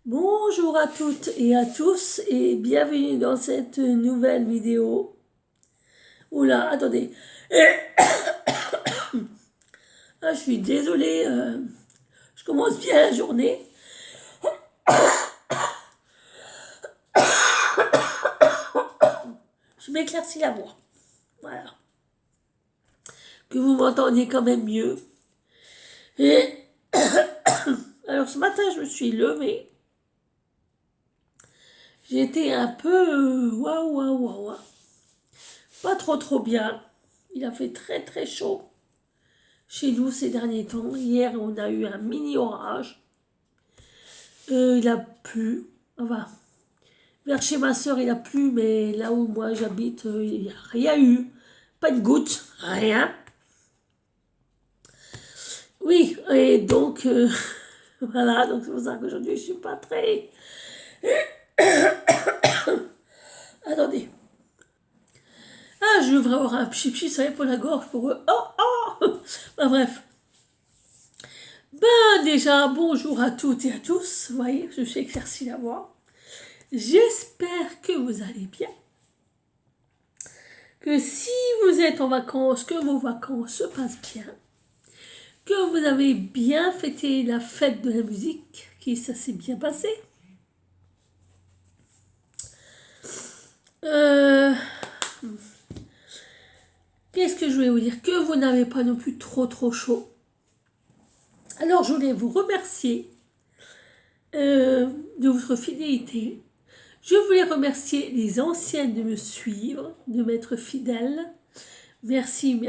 Bonjour à toutes et à tous et bienvenue dans cette nouvelle vidéo. Oula, attendez. Ah, je suis désolée, je commence bien la journée. Je m'éclaircis la voix. Voilà. Que vous m'entendiez quand même mieux. Et alors ce matin, je me suis levée. J'étais un peu waouh. Pas trop bien. Il a fait très chaud chez nous ces derniers temps. Hier, on a eu un mini orage. Il a plu. Enfin, vers chez ma soeur, il a plu, mais là où moi j'habite, il n'y a rien eu. Pas de goutte, rien. Oui, et donc, voilà, donc c'est pour ça qu'aujourd'hui je suis pas très... Attendez. Ah, je devrais avoir un pchipchi, ça y est, pour la gorge, pour eux. Oh bah, bref. Ben déjà, bonjour à toutes et à tous. Vous voyez, je suis éclaircie la voix. J'espère que vous allez bien. Que si vous êtes en vacances, que vos vacances se passent bien. Que vous avez bien fêté la fête de la musique, qui ça s'est bien passé. Qu'est-ce que je voulais vous dire? Que vous n'avez pas non plus trop chaud. Alors je voulais vous remercier de votre fidélité. Je voulais remercier les anciennes de me suivre, de m'être fidèles. Merci.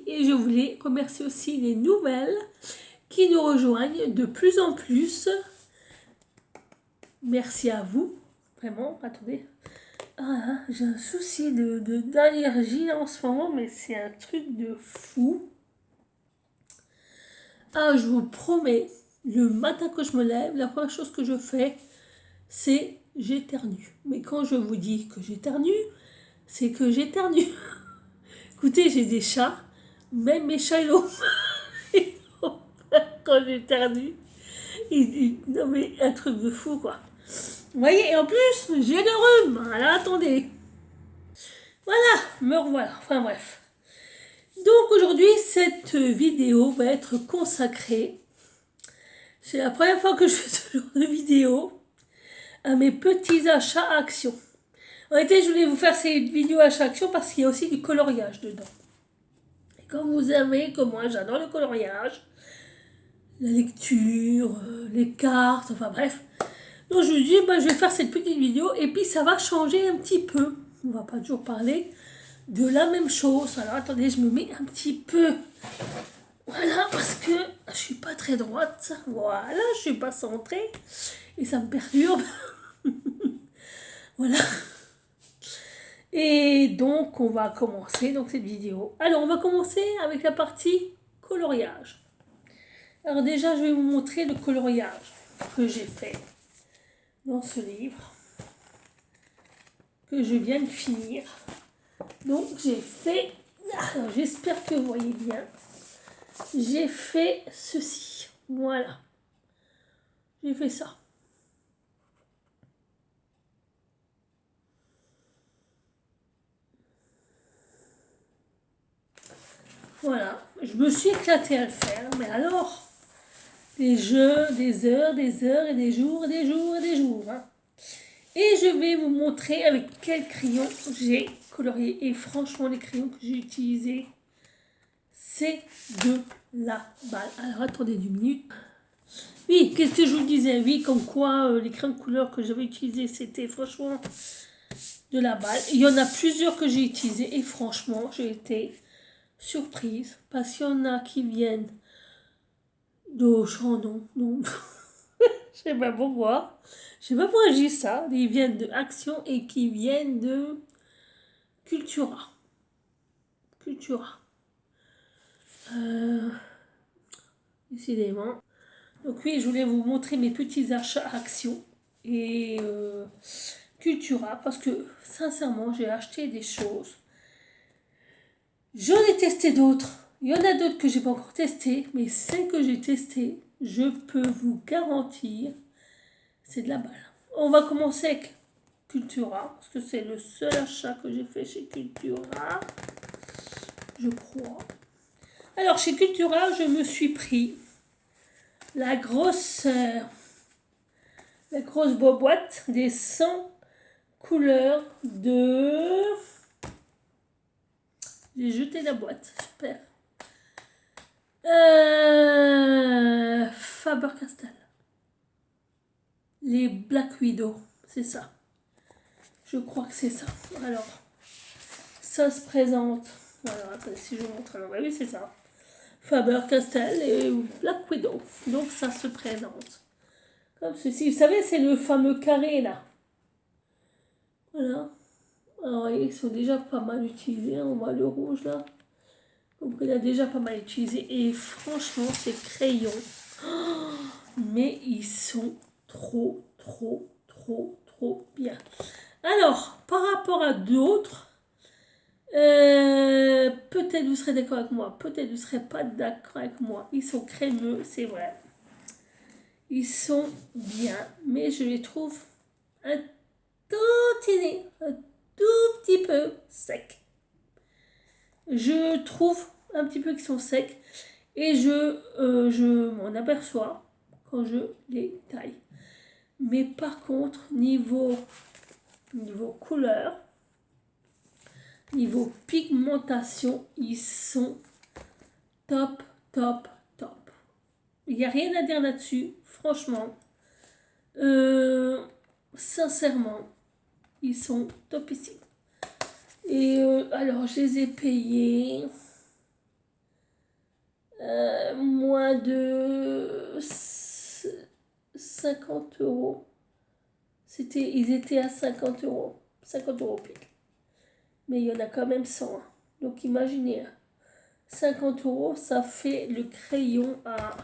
Et je voulais remercier aussi les nouvelles qui nous rejoignent de plus en plus. Merci à vous. Vraiment, attendez. Ah, j'ai un souci d'allergie en ce moment, mais c'est un truc de fou. Ah, je vous promets, le matin que je me lève, la première chose que je fais, c'est j'éternue. Mais quand je vous dis que j'éternue, c'est que j'éternue. Écoutez, j'ai des chats, même mes chats, ils ont quand j'éternue. Non mais un truc de fou, quoi. Vous voyez, et en plus, j'ai le rhume. Alors attendez. Voilà, me revoilà. Enfin bref. Donc aujourd'hui, cette vidéo va être consacrée, c'est la première fois que je fais ce genre de vidéo, à mes petits achats Action. En réalité, je voulais vous faire ces vidéos achats Action parce qu'il y a aussi du coloriage dedans. Et comme vous savez, comme moi, j'adore le coloriage, la lecture, les cartes, enfin bref. Donc je me dis, je vais faire cette petite vidéo et puis ça va changer un petit peu. On va pas toujours parler de la même chose. Alors attendez, je me mets un petit peu, voilà, parce que je suis pas très droite. Voilà, je suis pas centrée et ça me perturbe. Voilà. Et donc on va commencer donc cette vidéo. Alors on va commencer avec la partie coloriage. Alors déjà je vais vous montrer le coloriage que j'ai fait dans ce livre que je viens de finir. Donc j'ai fait, alors j'espère que vous voyez bien, j'ai fait ceci, voilà, j'ai fait ça. Voilà, je me suis éclatée à le faire, mais alors, des jeux, des heures et des jours. Hein. Et je vais vous montrer avec quel crayon j'ai colorié. Et franchement, les crayons que j'ai utilisés, c'est de la balle. Alors attendez 2 minutes. Oui, qu'est-ce que je vous disais? Oui, comme quoi les crayons de couleur que j'avais utilisés, c'était franchement de la balle. Il y en a plusieurs que j'ai utilisés et franchement, j'ai été surprise parce qu'il y en a qui viennent d'Auchan, non. Je sais pas pourquoi. Je sais pas pourquoi je dis ça. Ils viennent de Action et qui viennent de Cultura. Décidément. Donc oui, je voulais vous montrer mes petits achats Action et Cultura parce que sincèrement, j'ai acheté des choses. J'en ai testé d'autres. Il y en a d'autres que j'ai pas encore testé, mais celles que j'ai testées, je peux vous garantir c'est de la balle. On va commencer avec Cultura, parce que c'est le seul achat que j'ai fait chez Cultura, je crois. Alors, chez Cultura, je me suis pris la grosse boîte des 100 couleurs de... J'ai jeté la boîte, super. Faber-Castell. Les Black Widow, c'est ça. Je crois que c'est ça. Alors, ça se présente. Alors, attendez, si je vous montre. Alors, oui, c'est ça. Faber-Castell et Black Widow. Donc, ça se présente. Comme ceci. Vous savez, c'est le fameux carré, là. Voilà. Alors, ils sont déjà pas mal utilisés. On voit le rouge, là. Donc, il a déjà pas mal utilisé. Et franchement, ces crayons, mais ils sont trop bien. Alors, par rapport à d'autres, peut-être vous serez d'accord avec moi, peut-être vous ne serez pas d'accord avec moi. Ils sont crémeux, c'est vrai. Ils sont bien, mais je les trouve un tout petit peu secs. Je trouve un petit peu qu'ils sont secs et je m'en aperçois quand je les taille. Mais par contre, niveau couleur, niveau pigmentation, ils sont top. Il n'y a rien à dire là-dessus, franchement. Sincèrement, ils sont topissimes. Et alors, je les ai payés moins de 50 €. Ils étaient à 50 €. 50 € pile. Mais il y en a quand même 100. Hein. Donc imaginez, 50 €, ça fait le crayon à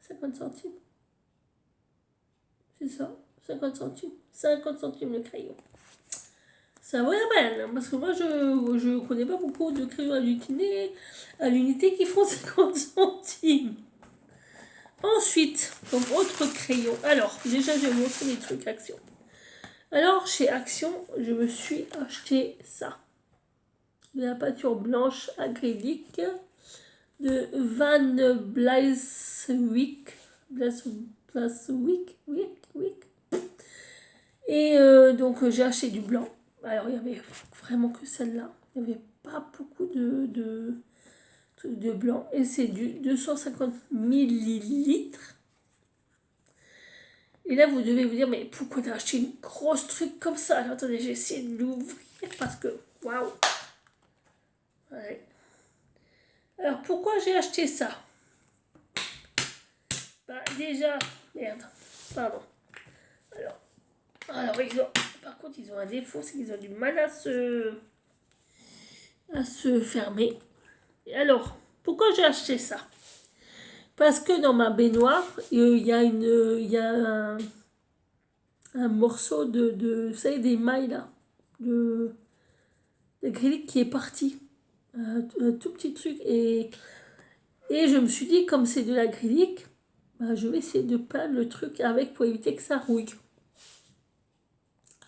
50 centimes. C'est ça, 50 centimes. 50 centimes le crayon. Ça vaut la peine, hein, parce que moi je connais pas beaucoup de crayons à l'unité qui font 50 centimes. Ensuite, comme autre crayon, alors déjà je vais vous montrer les trucs Action. Alors chez Action, je me suis acheté ça. De la peinture blanche acrylique de Van Bleiswijk. Et donc j'ai acheté du blanc. Alors il y avait vraiment que celle-là. Il n'y avait pas beaucoup de blanc. Et c'est du 250 millilitres. Et là vous devez vous dire, mais pourquoi t'as acheté une grosse truc comme ça? Alors attendez, j'ai essayé de l'ouvrir parce que, waouh. Ouais. Alors pourquoi j'ai acheté ça? Bah déjà, merde, pardon. Alors par contre ils ont un défaut, c'est qu'ils ont du mal à se fermer. Et alors, pourquoi j'ai acheté ça? Parce que dans ma baignoire, il y a un morceau vous savez, des mailles là, d'acrylique qui est parti. Un tout petit truc. Et je me suis dit, comme c'est de l'acrylique, bah, je vais essayer de peindre le truc avec pour éviter que ça rouille.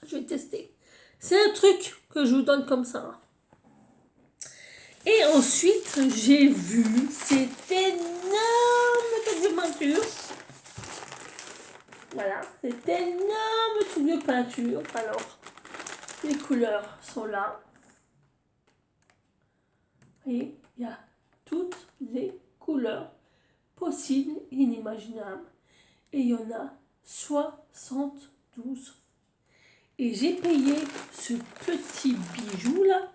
Je vais tester. C'est un truc que je vous donne comme ça. Et ensuite, j'ai vu cet énorme truc de peinture. Voilà, cet énorme truc de peinture. Alors, les couleurs sont là. Et il y a toutes les couleurs possibles et inimaginables. Et il y en a 72. Et j'ai payé ce petit bijou là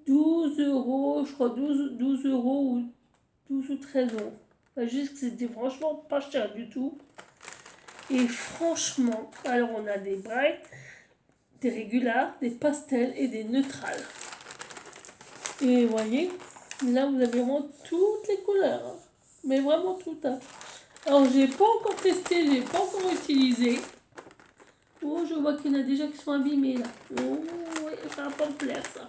12 €, je crois 12 € ou 12 ou 13 €. Juste que c'était franchement pas cher du tout. Et franchement, alors on a des bright, des régulars, des pastels et des neutrales. Et vous voyez, là vous avez vraiment toutes les couleurs. Hein. Mais vraiment toutes. Hein. Alors j'ai pas encore testé, j'ai pas encore utilisé. Oh, je vois qu'il y en a déjà qui sont abîmés là. Oh, ouais, ça va pas me plaire ça.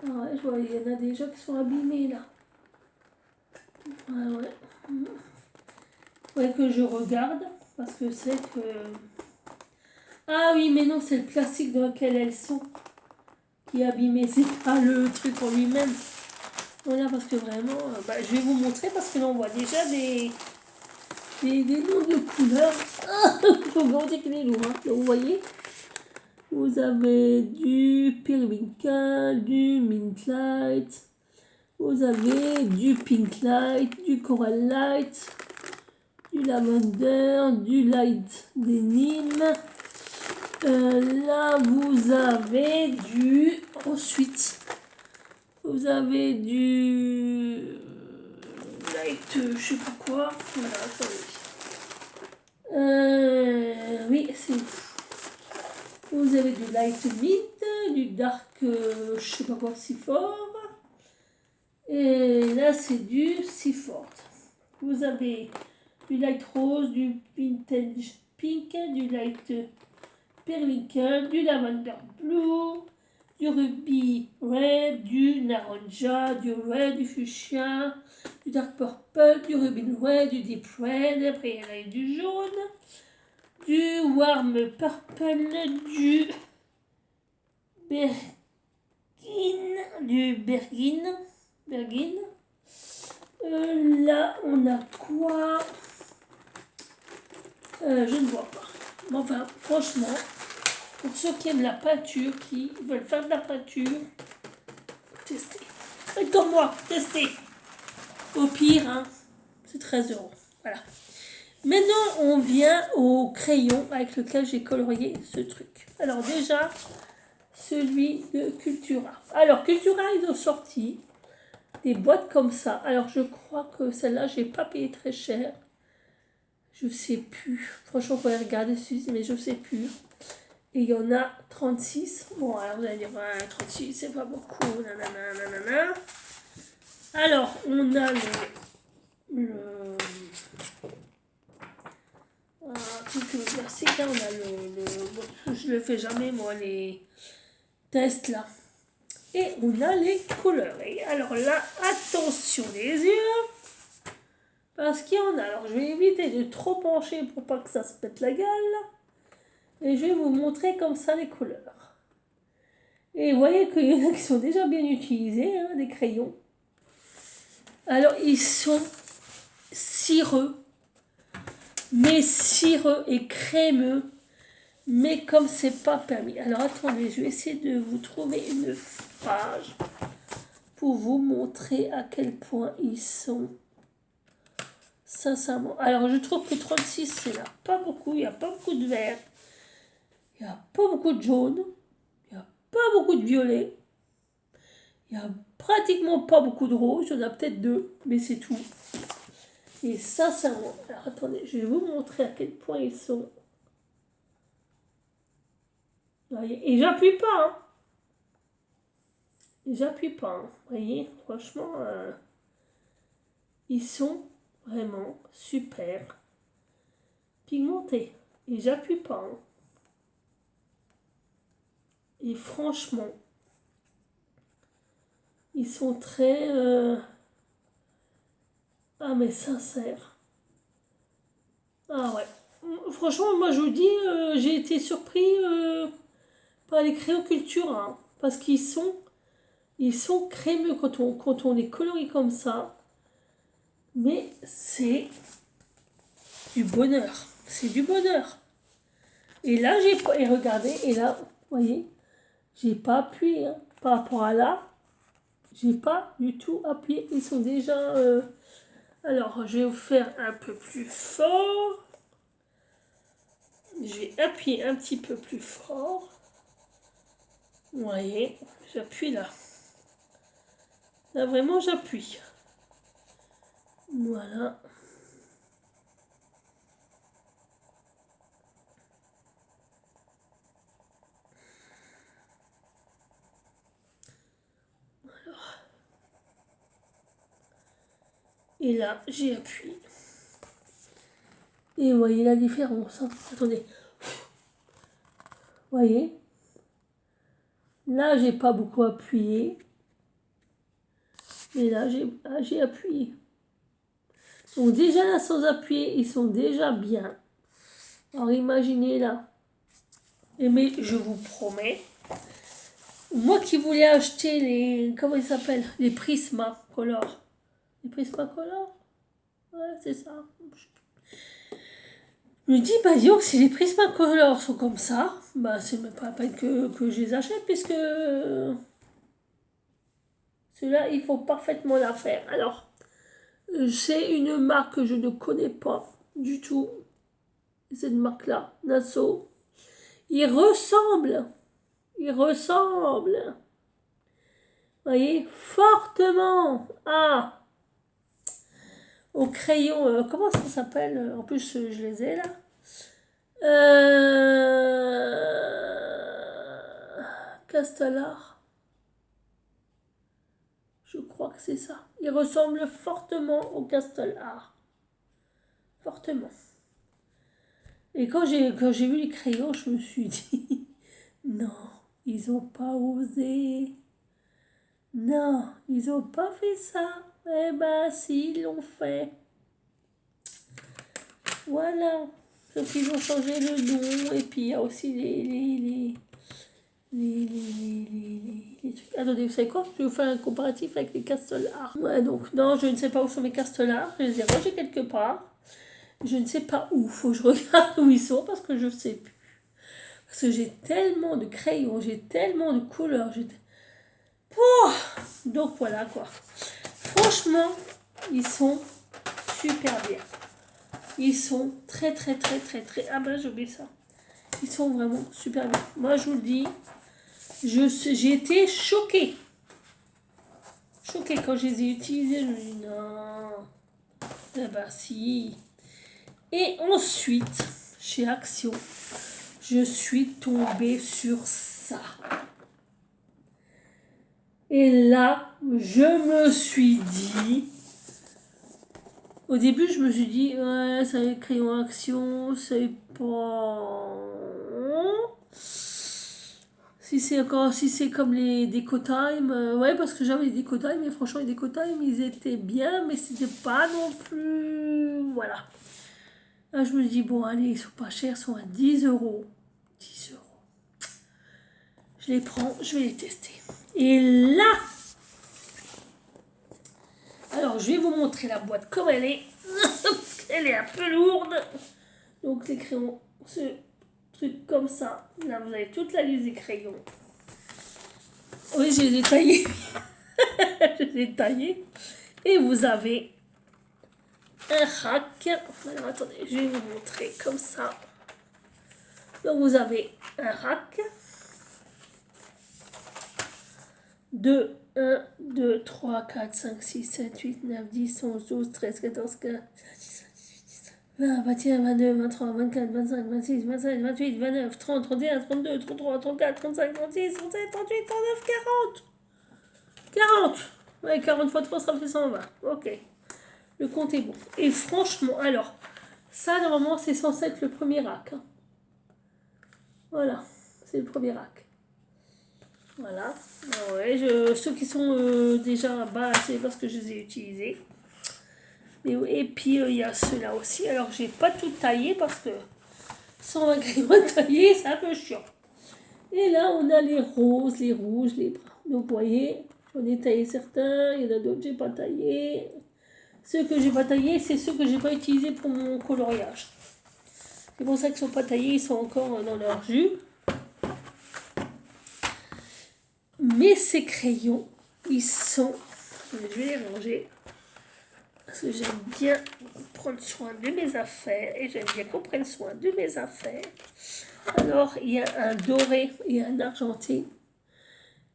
Ah ouais, je vois, il y en a déjà qui sont abîmés là. Ah ouais. Ouais, que je regarde, parce que c'est que... Ah oui, mais non, c'est le plastique dans lequel elles sont qui est abîmé, c'est pas le truc en lui-même. Voilà, parce que vraiment, je vais vous montrer, parce que là, on voit déjà des noms de couleurs. Il faut grandir que les lourds, hein. Donc, vous voyez, vous avez du Periwinkle, du Mint Light, vous avez du Pink Light, du Coral Light, du Lavender, du Light Denim. Là, vous avez du... Ensuite, vous avez du... Light, je sais pas quoi. Voilà, attendez. Oui, c'est... Vous avez du Light Mint, du Dark, je sais pas quoi, Seaford. Et là, c'est du Seaford. Vous avez du Light Rose, du Vintage Pink, du Light Periwinkle, du Lavender Blue, du Ruby Red, du Naranja, du Red, du Fuchsia, du Dark Purple, du Ruby Red, du Deep Red, après il y en a eu du jaune, du Warm Purple, du Bergin, Bergin. Là, on a quoi? Je ne vois pas. Mais enfin, franchement, pour ceux qui aiment la peinture, qui veulent faire de la peinture, testez. Et comme moi, testez. Au pire, hein, c'est 13 euros. Voilà. Maintenant, on vient au crayon avec lequel j'ai colorié ce truc. Alors déjà, celui de Cultura. Alors, Cultura, ils ont sorti des boîtes comme ça. Alors, je crois que celle-là, j'ai pas payé très cher. Je sais plus. Franchement, on pourrait regarder celui-ci, mais je sais plus. Et il y en a 36. Bon, alors vous allez dire, ouais, 36, c'est pas beaucoup. Nanana, nanana. Alors, on a truc classique, hein, on a bon, je le fais jamais, moi, les tests là. Et on a les couleurs. Et alors là, attention les yeux. Parce qu'il y en a. Alors, je vais éviter de trop pencher pour pas que ça se pète la gueule. Et je vais vous montrer comme ça les couleurs. Et vous voyez qu'il y en a qui sont déjà bien utilisés, hein, des crayons. Alors, ils sont cireux, mais cireux et crémeux, mais comme c'est pas permis. Alors, attendez, je vais essayer de vous trouver une page pour vous montrer à quel point ils sont sincèrement. Alors, je trouve que 36, c'est là pas beaucoup, il n'y a pas beaucoup de vert, il n'y a pas beaucoup de jaune, il n'y a pas beaucoup de violet. Il n'y a pratiquement pas beaucoup de rose, il y en a peut-être 2, mais c'est tout. Et sincèrement, alors attendez, je vais vous montrer à quel point ils sont. Et j'appuie pas, hein. J'appuie pas, hein. Vous voyez, franchement, ils sont vraiment super pigmentés. Et j'appuie pas, hein. Et franchement, ils sont très... Ah mais sincères. Ah ouais. Franchement, moi je vous dis, j'ai été surpris par les crayons Cultura, hein, parce ils sont crémeux quand on les colorie comme ça. Mais c'est du bonheur. C'est du bonheur. Et là, j'ai pas... Et regardez, et là, vous voyez, j'ai pas appuyé, hein. Par rapport à là, j'ai pas du tout appuyé. Ils sont déjà... Alors, je vais vous faire un peu plus fort. Je vais appuyer un petit peu plus fort. Vous voyez, j'appuie là. Là, vraiment, j'appuie. Voilà. Alors. Et là, j'ai appuyé. Et vous voyez la différence, hein. Attendez. Vous voyez? Là, j'ai pas beaucoup appuyé. Mais là, j'ai appuyé. sont déjà là sans appuyer, ils sont déjà bien. Alors imaginez là. Mais je vous promets, moi qui voulais acheter les, comment ils s'appellent, les Prismacolor. Les Prismacolor. Ouais, c'est ça. Je me dis, bah disons que si les Prismacolor sont comme ça, bah c'est même pas la peine que je les achète, puisque ceux-là, ils font parfaitement l'affaire. Alors, c'est une marque que je ne connais pas du tout. Cette marque-là, Nassau. Ils ressemblent. Ils ressemblent. Vous voyez, fortement au crayon. Comment ça s'appelle? En plus, je les ai là. Castellar. Je crois que c'est ça. Il ressemble fortement au Castellar. Fortement. Et quand j'ai vu les crayons, je me suis dit, non, ils ont pas osé. Non, ils ont pas fait ça. Eh ben, si, ils l'ont fait. Voilà. Sauf qu'ils ont changé le nom. Et puis, il y a aussi les trucs. Attendez, vous savez quoi? Je vais vous faire un comparatif avec les castelards. Ouais, donc, non, je ne sais pas où sont mes castelards. Je les ai rangés quelque part. Je ne sais pas où. Faut que je regarde où ils sont parce que je ne sais plus. Parce que j'ai tellement de crayons, j'ai tellement de couleurs. Donc voilà quoi. Franchement, ils sont super bien. Ils sont très. Ah ben j'ai oublié ça. Ils sont vraiment super bien. Moi je vous le dis, j'ai été choquée. Choquée quand je les ai utilisés. Je me dis non. Eh ben si. Et ensuite, chez Action, je suis tombée sur ça. Et là, je me suis dit, au début, je me suis dit, ouais, ça va être crayon action, c'est pas. Si c'est comme les Deco Time, ouais, parce que j'avais les Deco Time, et franchement, les Deco Time, ils étaient bien, mais c'était pas non plus. Voilà. Là, je me dis, bon, allez, ils sont pas chers, ils sont à 10 euros. 10 euros. Je les prends, je vais les tester. Et là, alors je vais vous montrer la boîte comme elle est, parce qu'elle est un peu lourde. Donc les crayons, ce truc comme ça. Là, vous avez toute la liste des crayons. Oui, je les ai taillés. Je les ai taillés. Et vous avez un rack. Alors attendez, je vais vous montrer comme ça. Donc vous avez un rack de 1, 2, 3, 4, 5, 6, 7, 8, 9, 10, 11, 12, 13, 14, 15, 20, 21, 22, 23, 24, 25, 26, 27, 28, 29, 30, 31, 32, 33, 34, 35, 36, 37, 38, 39, 40. 40. Ouais, 40 fois 3, ça fait 120. Ok. Le compte est bon. Et franchement, alors, ça, normalement, c'est censé être le premier rack. Hein. Voilà. C'est le premier rack. Voilà. Ouais, ceux qui sont déjà bas, c'est parce que je les ai utilisés. Et puis, il y a ceux-là aussi. Alors, j'ai pas tout taillé parce que 120 crayons taillés, c'est un peu chiant. Et là, on a les roses, les rouges, les bruns. Donc, vous voyez, j'en ai taillé certains. Il y en a d'autres que j'ai pas taillés. Ceux que j'ai pas taillés, c'est ceux que j'ai pas utilisés pour mon coloriage. C'est pour ça qu'ils sont pas taillés, ils sont encore dans leur jus. Mais ces crayons, ils sont... Je vais les ranger. Parce que j'aime bien prendre soin de mes affaires. Et j'aime bien qu'on prenne soin de mes affaires. Alors, il y a un doré et un argenté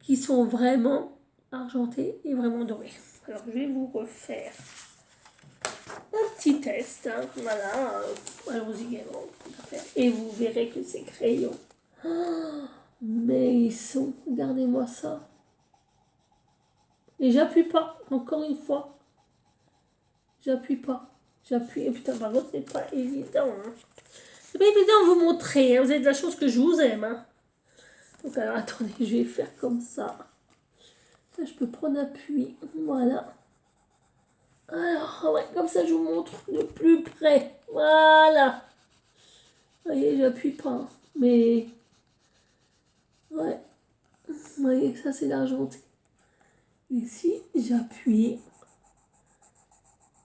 qui sont vraiment argentés et vraiment dorés. Alors, je vais vous refaire un petit test. Hein. Voilà. Allons-y également. Et vous verrez que ces crayons... Oh, mais ils sont... Regardez-moi ça. Et j'appuie pas, encore une fois. J'appuie pas. J'appuie. Et putain, par contre, c'est pas évident. Hein. C'est pas évident de vous montrer. Hein. Vous avez de la chance que je vous aime. Hein. Donc, alors, attendez, je vais faire comme ça. Là, je peux prendre appui. Voilà. Alors, ouais, comme ça, je vous montre de plus près. Voilà. Vous voyez, j'appuie pas. Mais, ouais. Vous voyez, ça, c'est l'argenté. Et si j'appuie,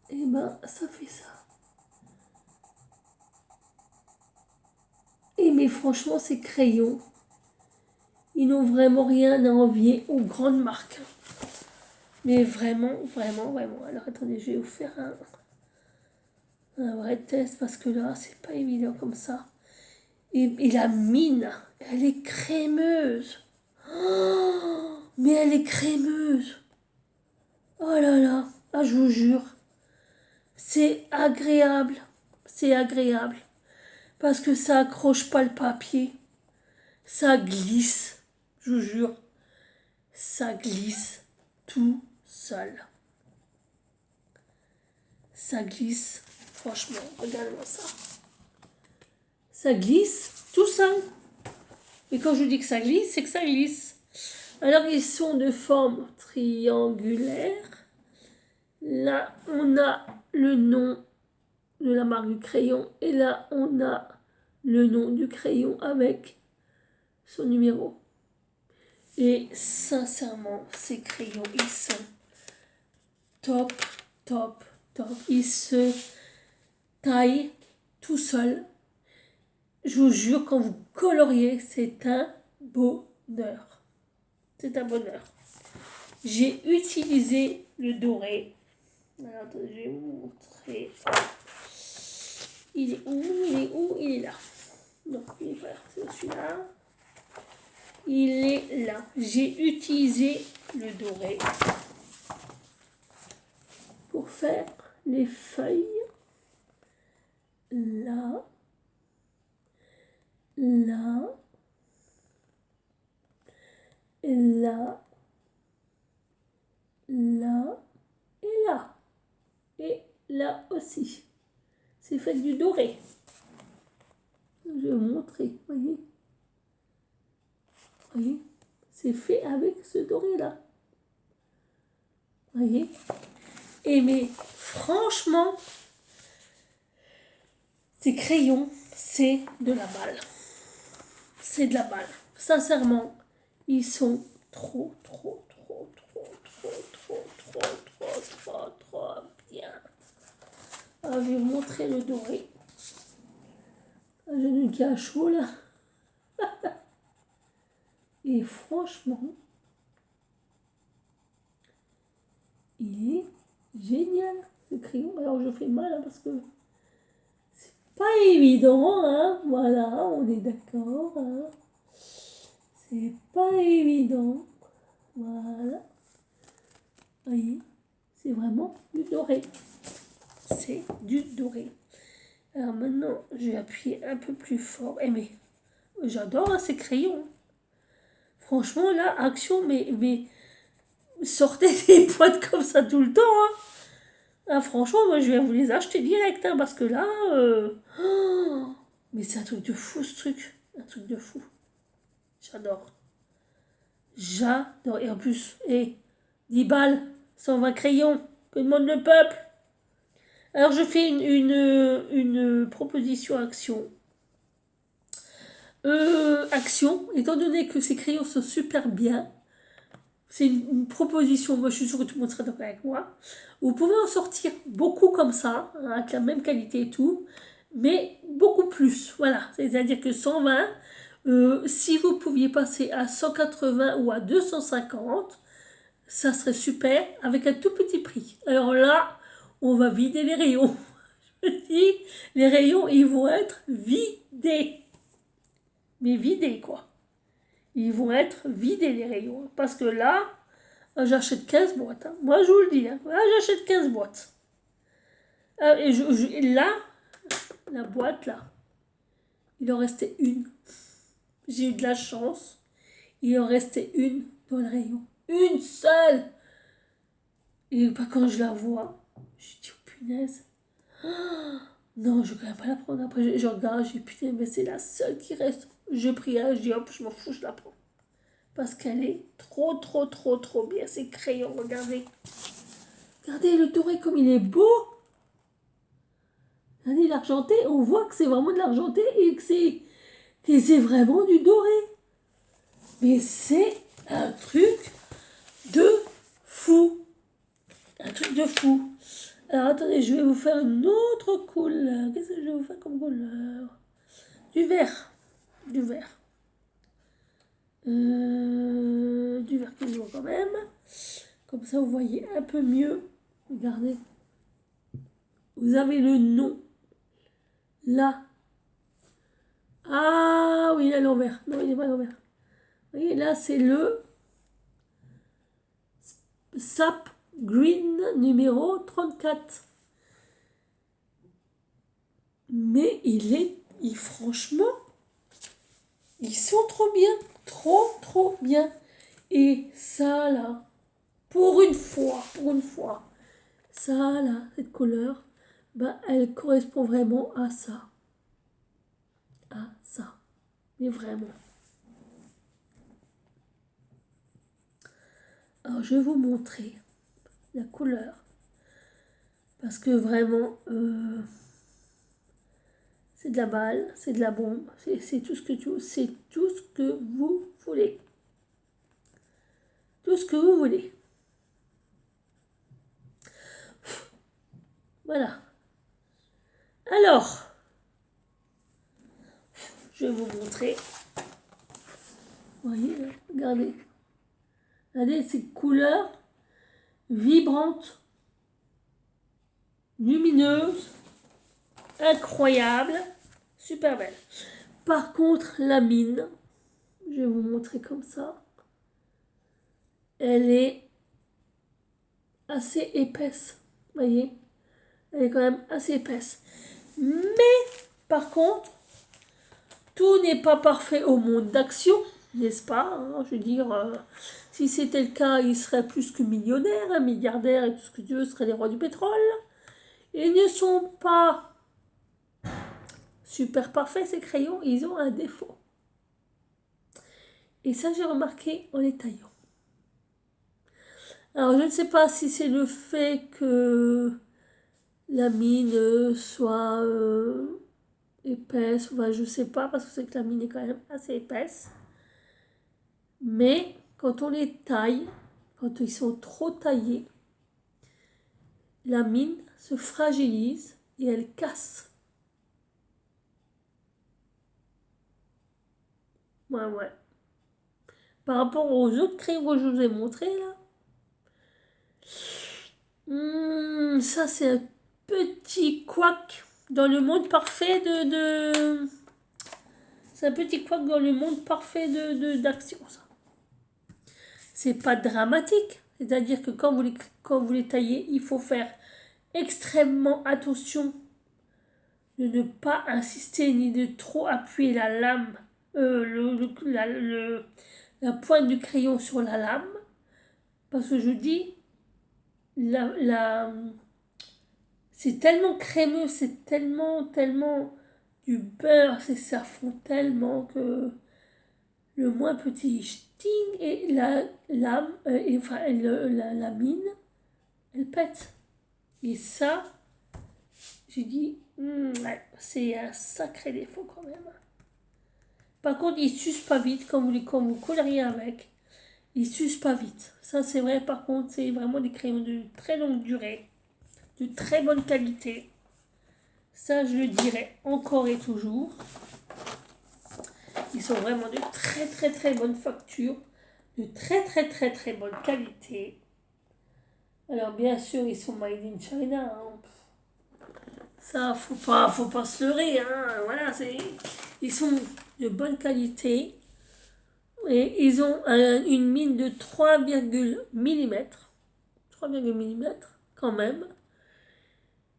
et ben, ça fait ça. Et mais franchement, ces crayons, ils n'ont vraiment rien à envier aux grandes marques. Mais vraiment, vraiment, vraiment. Alors, attendez, je vais vous faire un vrai test parce que là, c'est pas évident comme ça. Et la mine, elle est crémeuse. Oh, mais elle est crémeuse. Oh là là. Ah, je vous jure. C'est agréable. C'est agréable. Parce que ça accroche pas le papier. Ça glisse. Je vous jure. Ça glisse tout seul. Ça glisse. Franchement, regardez-moi ça. Ça glisse tout seul. Et quand je vous dis que ça glisse, c'est que ça glisse. Alors, ils sont de forme triangulaire. Là, on a le nom de la marque du crayon. Et là, on a le nom du crayon avec son numéro. Et sincèrement, ces crayons, ils sont top, top, top. Ils se taillent tout seuls. Je vous jure, quand vous coloriez, c'est un bonheur. C'est un bonheur. J'ai utilisé le doré. Alors, attendez, je vais vous montrer. Il est où? Il est où? Il est là. Non, il est pas là. C'est celui-là. Il est là. J'ai utilisé le doré pour faire les feuilles. Là. Là. Là. Là. Et là. Et là aussi. C'est fait du doré. Je vais vous montrer, voyez. Voyez, c'est fait avec ce doré-là. Voyez. Et mais franchement, ces crayons, c'est de la balle. C'est de la balle. Sincèrement, ils sont trop, trop, trop, trop, trop, trop, trop, trop, trop, trop bien. Alors, je vais vous montrer le doré. J'ai une qui chaud là. Et franchement, il est génial ce crayon. Alors je fais mal hein, parce que c'est pas évident, hein. Voilà, on est d'accord. Hein. C'est pas évident. Voilà. Voyez, c'est vraiment du doré. C'est du doré. Alors maintenant, je vais appuyer un peu plus fort. Eh mais, j'adore hein, ces crayons. Franchement, là, action, mais sortez des boîtes comme ça tout le temps. Hein. Ah, franchement, moi, je vais vous les acheter direct. Hein, parce que là, oh, mais c'est un truc de fou, ce truc. Un truc de fou. J'adore. J'adore. Et en plus, 10 balles, 120 crayons. Que demande le peuple? Alors, je fais une proposition action. Action, étant donné que ces crayons sont super bien, c'est une proposition, moi je suis sûre que tout le monde sera d'accord avec moi. Vous pouvez en sortir beaucoup comme ça, hein, avec la même qualité et tout, mais beaucoup plus. Voilà, c'est-à-dire que 120, si vous pouviez passer à 180 ou à 250, ça serait super avec un tout petit prix. Alors là, on va vider les rayons. Je dis, les rayons, ils vont être vidés. Mais vidés, quoi. Ils vont être vidés, les rayons. Parce que là, j'achète 15 boîtes. Hein. Moi, je vous le dis. Hein. Là, j'achète 15 boîtes. Et là, la boîte, là, il en restait une. J'ai eu de la chance. Il en restait une dans le rayon. Une seule. Et quand je la vois, je dis, oh punaise. Oh, non, je ne vais quand même pas la prendre. Après, je regarde, je dis, putain, mais c'est la seule qui reste. Je prie, je dis, hop, je m'en fous, je la prends. Parce qu'elle est trop, trop, trop, trop bien. Ces crayons, regardez. Regardez le doré comme il est beau. Regardez l'argenté, on voit que c'est vraiment de l'argenté et que c'est vraiment du doré. Mais c'est un truc de fou. Un truc de fou. Alors attendez, je vais vous faire une autre couleur. Qu'est-ce que je vais vous faire comme couleur? Du vert. Du vert. Du vert toujours quand même. Comme ça vous voyez un peu mieux. Regardez. Vous avez le nom. Là. Ah oui, il est à l'envers. Non, il n'est pas à l'envers. Vous voyez, là c'est le Sap Green numéro 34. Mais franchement, ils sont trop bien. Trop bien. Et ça là, pour une fois, ça là, cette couleur, bah, elle correspond vraiment à ça. À ça. Mais vraiment. Alors je vais vous montrer la couleur. Parce que vraiment, c'est de la balle, c'est de la bombe, c'est tout ce que vous voulez. Tout ce que vous voulez. Voilà. Alors, je vais vous montrer. Vous voyez, regardez. Regardez ces couleurs vibrantes, lumineuses, incroyables, super belles. Par contre, la mine, je vais vous montrer comme ça. Elle est assez épaisse, vous voyez. Elle est quand même assez épaisse. Mais, par contre, tout n'est pas parfait au monde d'action, n'est-ce pas, hein? Je veux dire, si c'était le cas, ils seraient plus que millionnaires, hein, milliardaires et tout ce que Dieu serait les rois du pétrole. Ils ne sont pas super parfaits, ces crayons, ils ont un défaut. Et ça, j'ai remarqué en les taillant. Alors, je ne sais pas si c'est le fait que la mine soit épaisse, enfin, je ne sais pas, parce que c'est que la mine est quand même assez épaisse. Mais quand on les taille, quand ils sont trop taillés, la mine se fragilise et elle casse. Ouais. Par rapport aux autres crayons que je vous ai montrés là, ça c'est un petit couac dans le monde parfait c'est un petit couac dans le monde parfait d'action, ça. C'est pas dramatique, c'est-à-dire que quand vous les taillez, il faut faire extrêmement attention de ne pas insister ni de trop appuyer la lame, la pointe du crayon sur la lame, parce que je dis, c'est tellement crémeux, c'est tellement du beurre, ça fond tellement que le moins petit sting et la lame, la mine, elle pète. Et ça, j'ai dit, ouais, c'est un sacré défaut quand même. Par contre, ils s'usent pas vite quand vous colleriez avec. Ils s'usent pas vite. Ça, c'est vrai. Par contre, c'est vraiment des crayons de très longue durée, de très bonne qualité. Ça, je le dirais encore et toujours. Ils sont vraiment de très bonne facture, de très bonne qualité. Alors, bien sûr, ils sont made in China. Hein. Ça, faut pas se leurrer. Hein. Voilà, ils sont de bonne qualité. Et ils ont une mine de 3,1 mm. 3,1 mm quand même.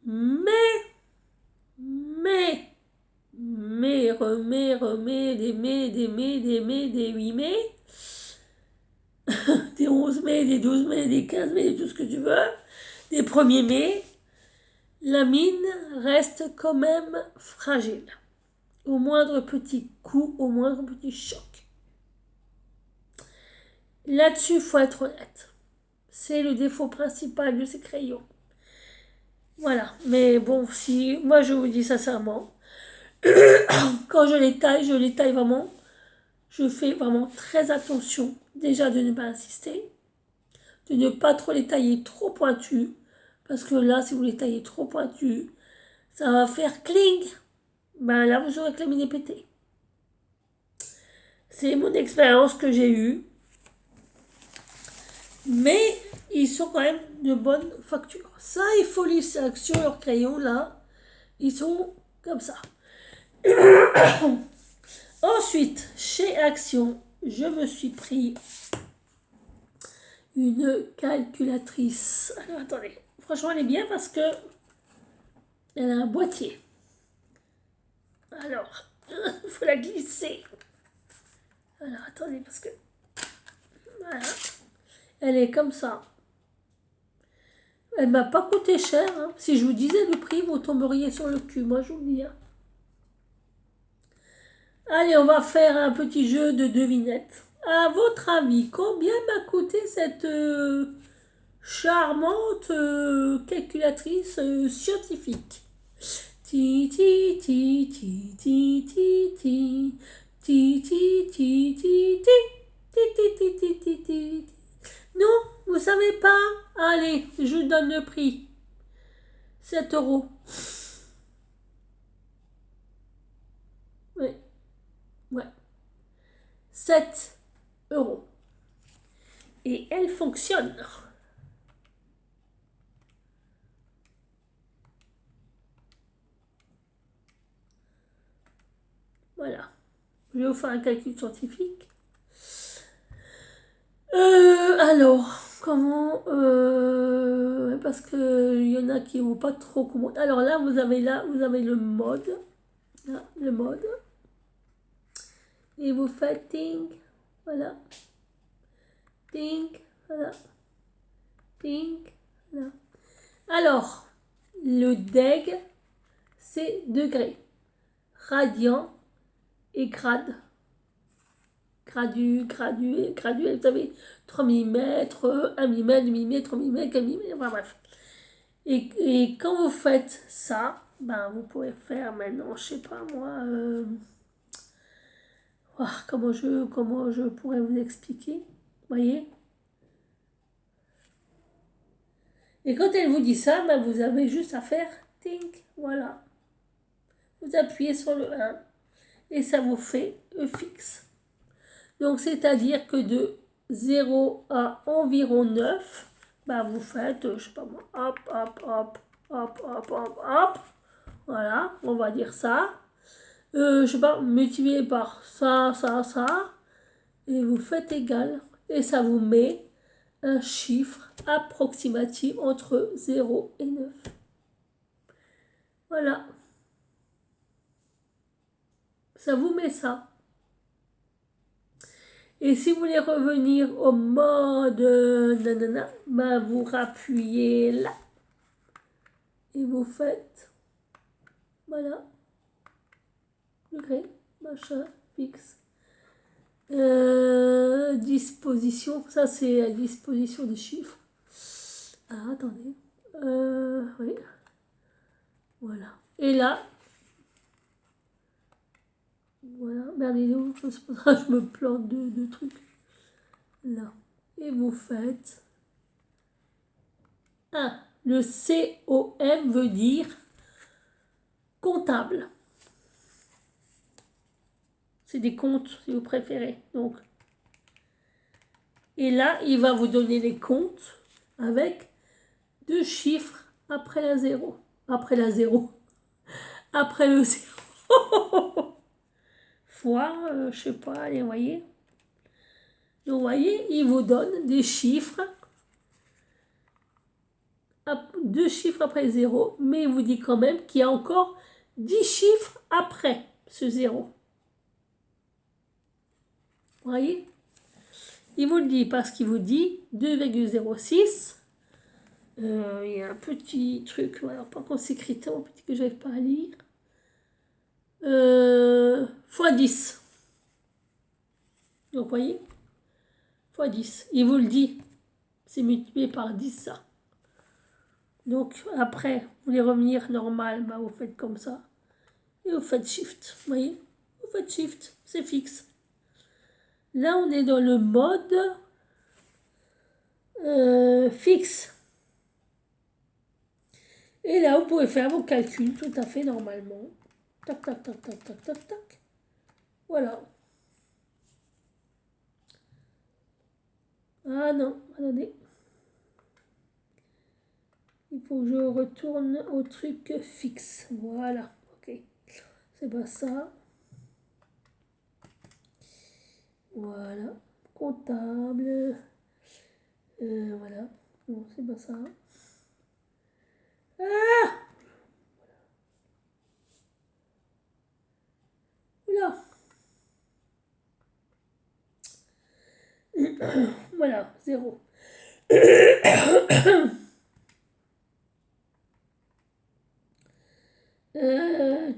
Mais, des 8 mai, des 11 mai, des 12 mai, des 15 mai, de tout ce que tu veux, des 1er mai, la mine reste quand même fragile. Au moindre petit coup, au moindre petit choc. Là-dessus, il faut être honnête. C'est le défaut principal de ces crayons. Voilà, mais bon, si moi je vous dis sincèrement, quand je les taille vraiment, je fais vraiment très attention déjà de ne pas insister, de ne pas trop les tailler trop pointus, parce que là, si vous les taillez trop pointus, ça va faire cling. Ben là, vous aurez que la mine pétée. C'est mon expérience que j'ai eue. Mais ils sont quand même de bonne facture. Ça, il faut les sur leurs crayons, là. Ils sont comme ça. Ensuite, chez Action, je me suis pris une calculatrice. Alors, attendez. Franchement, elle est bien parce que elle a un boîtier. Alors, il faut la glisser. Alors, attendez, parce que... Voilà. Elle est comme ça. Elle m'a pas coûté cher. Hein. Si je vous disais le prix, vous tomberiez sur le cul. Moi, je vous le dis. Hein. Allez, on va faire un petit jeu de devinettes. À votre avis, combien m'a coûté cette charmante calculatrice scientifique? Ti ti ti ti ti ti ti ti ti ti ti ti ti ti ti. Non, vous savez pas? Allez, je vous donne le prix. 7 €. Oui, ouais. 7 €. Et elle fonctionne. Voilà. Je vais vous faire un calcul scientifique. Alors, comment parce que il y en a qui n'ont pas trop comment. Alors là, vous avez le mode. Là, le mode. Et vous faites ting. Voilà. Ting. Voilà. Ting. Voilà. Alors, le deg, c'est degré. Radian et grade. Gradué, vous savez, 3 mm, 1 mm, 2 mm, 3 mm, 4 mm, enfin bref. Et quand vous faites ça, ben vous pouvez faire maintenant, je sais pas moi, comment je pourrais vous expliquer, voyez. Et quand elle vous dit ça, ben vous avez juste à faire think, voilà. Vous appuyez sur le 1 et ça vous fait E fixe. Donc, c'est-à-dire que de 0 à environ 9, bah, vous faites, je sais pas moi, hop, hop, hop, hop, hop, hop, hop. Voilà, on va dire ça. Je sais pas, multiplié par ça, ça, ça. Et vous faites égal. Et ça vous met un chiffre approximatif entre 0 et 9. Voilà. Ça vous met ça. Et si vous voulez revenir au mode nanana, bah vous rappuyez là. Et vous faites, voilà, degré, machin, fixe. Disposition, ça c'est la disposition des chiffres. Ah, attendez. Oui. Voilà. Et là, voilà, merdez-vous, je me plante de trucs. Là. Et vous faites 1. Le COM veut dire comptable. C'est des comptes, si vous préférez. Donc. Et là, il va vous donner les comptes avec 2 chiffres après la 0. Après la 0. Après le 0. Fois, je sais pas, allez, vous voyez. Donc, vous voyez, il vous donne des chiffres. 2 chiffres après 0. Mais il vous dit quand même qu'il y a encore 10 chiffres après ce 0. Vous voyez? Il vous le dit parce qu'il vous dit 2,06. Il y a un petit truc, alors par contre c'est écrit tellement petit que j'arrive pas à lire. Fois 10. Donc vous voyez, fois 10. Il vous le dit. C'est multiplié par 10 ça. Donc après, vous voulez revenir normal, bah, vous faites comme ça. Et vous faites Shift. Vous voyez? Vous faites Shift, c'est fixe. Là, on est dans le mode fixe. Et là, vous pouvez faire vos calculs tout à fait normalement. Tac, tac, tac, tac, tac, tac, tac. Voilà. Ah non, attendez. Il faut que je retourne au truc fixe. Voilà, ok. C'est pas ça. Voilà. Comptable. Voilà. Non, c'est pas ça. Ah! Oula! Voilà, 0.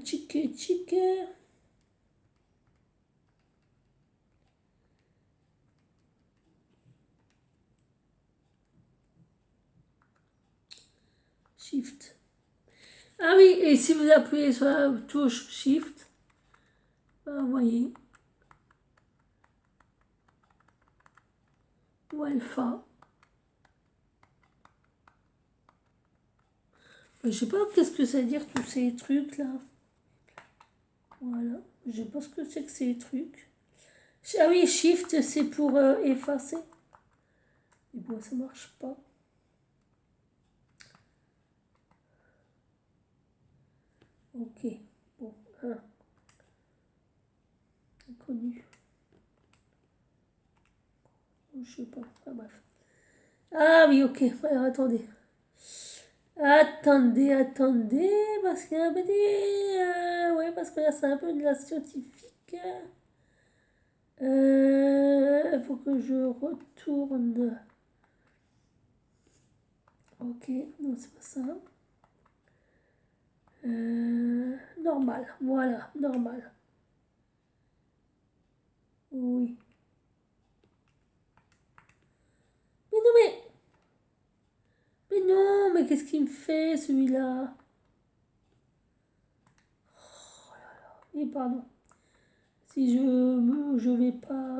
Tchic. Shift. Ah oui, et si vous appuyez sur la touche Shift, bah, vous voyez, ou Alpha. Je sais pas qu'est-ce que ça veut dire tous ces trucs là. Voilà, je sais pas ce que c'est que ces trucs. Ah oui, Shift c'est pour effacer. Mais bon, ça marche pas. Ok, bon, inconnu. Je sais pas, enfin bref. Ah oui, ok, alors attendez. Attendez, parce qu'il y a un petit... ouais, parce que là c'est un peu de la scientifique. Il faut que je retourne. Ok, non, c'est pas ça. Normal, voilà, normal. Oui. Mais non, mais non, mais qu'est-ce qu'il me fait celui-là? Et pardon. Si je vais pas.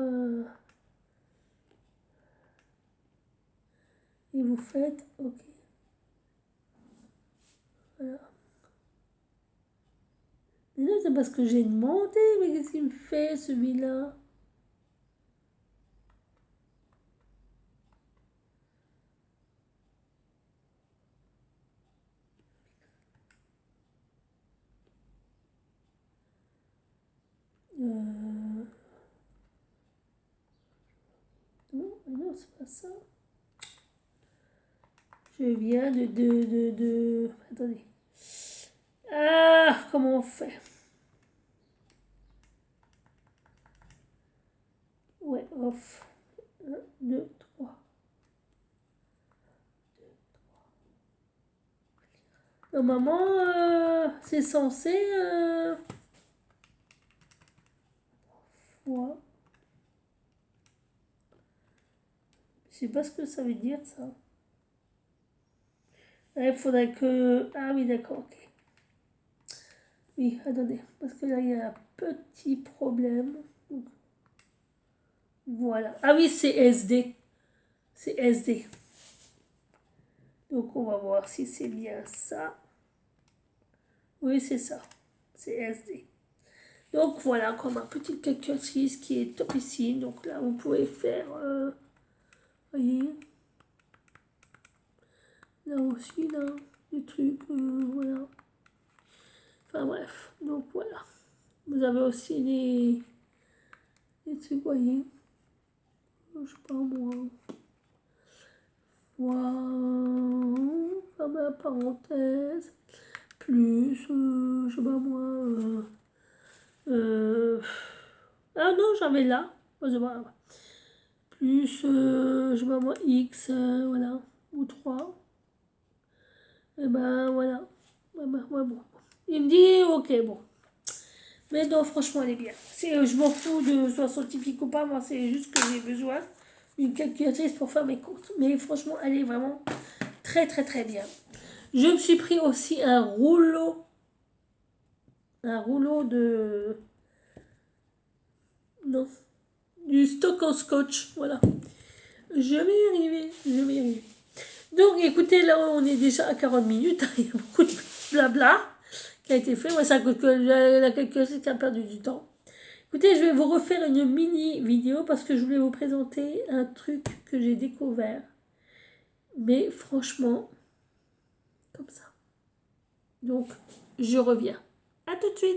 Et vous faites, ok. Voilà. Mais non, c'est parce que j'ai demandé, mais qu'est-ce qu'il me fait celui-là? Non, c'est pas ça. Je viens de... Attendez. Ah, comment on fait? Ouais, off. 1, 2, 3. Normalement, c'est censé... fois. Je sais pas ce que ça veut dire, ça. Il faudrait que... Ah oui, d'accord, ok. Oui, attendez, parce que là, il y a un petit problème. Donc, voilà. Ah oui, c'est SD. C'est SD. Donc, on va voir si c'est bien ça. Oui, c'est ça. C'est SD. Donc, voilà, comme un petit calculatrice qui est top ici. Donc là, vous pouvez faire... voyez. Là aussi, là, des trucs, voilà. Enfin, bref. Donc, voilà. Vous avez aussi les trucs, voyez. Je sais pas, moi. Voilà. Fermer la parenthèse. Plus, je sais pas moi. Ah non, j'avais là. Je sais pas. Plus, je sais pas moi, X, voilà. Ou 3. Et ben voilà. Ouais, bon. Il me dit, ok, bon. Mais non, franchement, elle est bien. Je m'en fous de soit scientifique ou pas, moi, c'est juste que j'ai besoin une calculatrice pour faire mes comptes. Mais franchement, elle est vraiment très très très bien. Je me suis pris aussi un rouleau de... Non, du stock en scotch, voilà. Je vais y arriver, je vais y arriver. Donc écoutez, là on est déjà à 40 minutes, il y a beaucoup de blabla qui a été fait. Moi, ça coûte que la calculatrice qui a perdu du temps. Écoutez, je vais vous refaire une mini vidéo parce que je voulais vous présenter un truc que j'ai découvert. Mais franchement, comme ça. Donc, je reviens. À tout de suite.